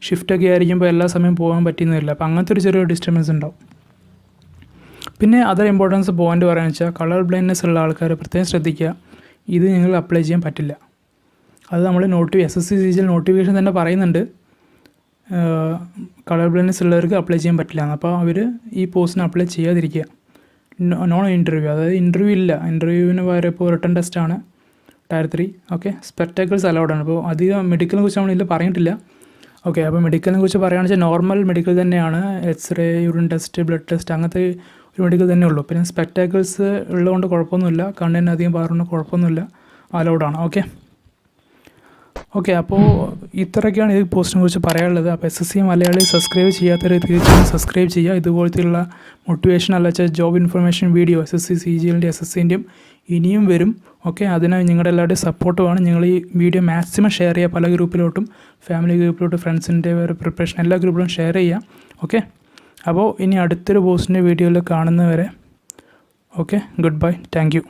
ഷിഫ്റ്റൊക്കെ ആയിരിക്കുമ്പോൾ എല്ലാ സമയം പോകാൻ പറ്റുന്നില്ല. അപ്പോൾ അങ്ങനത്തെ ഒരു ചെറിയ ഡിസ്റ്റർബൻസ് ഉണ്ടാവും. പിന്നെ അതർ ഇമ്പോർട്ടൻസ് പോയിന്റ് പറയുകയെന്ന് വെച്ചാൽ കളർ ബ്ലൈൻഡ്നെസ് ഉള്ള ആൾക്കാർ പ്രത്യേകം ശ്രദ്ധിക്കുക, ഇത് നിങ്ങൾ അപ്ലൈ ചെയ്യാൻ പറ്റില്ല. അത് നമ്മൾ SSC CGL നോട്ടിഫിക്കേഷൻ തന്നെ പറയുന്നുണ്ട്, കളർ ബ്ലൈൻഡ്നെസ് ഉള്ളവർക്ക് അപ്ലൈ ചെയ്യാൻ പറ്റില്ല. അപ്പോൾ അവർ ഈ പോസ്റ്റിന് അപ്ലൈ ചെയ്യാതിരിക്കുക. നോൺ ഇൻ്റർവ്യൂ, അതായത് ഇൻ്റർവ്യൂ ഇല്ല, ഇൻ്റർവ്യൂവിന് പകരം ഇപ്പോൾ റിട്ടൺ ടെസ്റ്റാണ് Tier 3. Okay, spectacles അലൗഡാണ്. അപ്പോൾ അധികം മെഡിക്കലിനെ കുറിച്ച് നമ്മളിതിൽ പറഞ്ഞിട്ടില്ല. ഓക്കെ, അപ്പോൾ മെഡിക്കലിനെ കുറിച്ച് പറയുകയാണെന്ന് വെച്ചാൽ നോർമൽ മെഡിക്കൽ തന്നെയാണ്, x-ray, urine test, blood test, അങ്ങനത്തെ ഒരു മെഡിക്കൽ തന്നെ ഉള്ളൂ. പിന്നെ സ്പെക്ടാക്കിൾസ് ഉള്ളതുകൊണ്ട് കുഴപ്പമൊന്നുമില്ല, കണ്ണിന് അധികം പാറുകൊണ്ട് കുഴപ്പമൊന്നുമില്ല, അലൗഡാണ്. ഓക്കെ, അപ്പോൾ ഇത്രയൊക്കെയാണ് ഈ പോസ്റ്റിനെ കുറിച്ച് പറയാനുള്ളത്. അപ്പോൾ SSC മലയാളി സബ്സ്ക്രൈബ് ചെയ്യാത്തവർ തീർച്ചയായും സബ്സ്ക്രൈബ് ചെയ്യുക. ഇതുപോലത്തെയുള്ള മോട്ടിവേഷൻ അല്ലാച്ച job information video SSC CGL SSCൻ്റെയും ഇനിയും വരും. ഓക്കെ, അതിന് നിങ്ങളുടെ എല്ലാവരുടെയും സപ്പോർട്ട് വേണം. നിങ്ങൾ ഈ വീഡിയോ മാക്സിമം ഷെയർ ചെയ്യുക, പല ഗ്രൂപ്പിലോട്ടും, ഫാമിലി ഗ്രൂപ്പിലോട്ടും, ഫ്രണ്ട്സിൻ്റെ പ്രിപ്പറേഷൻ എല്ലാ ഗ്രൂപ്പിലും ഷെയർ ചെയ്യുക. ഓക്കെ, അപ്പോൾ ഇനി അടുത്തൊരു പോസ്റ്റിൻ്റെ വീഡിയോയിൽ കാണുന്നവരെ okay, good bye, thank you.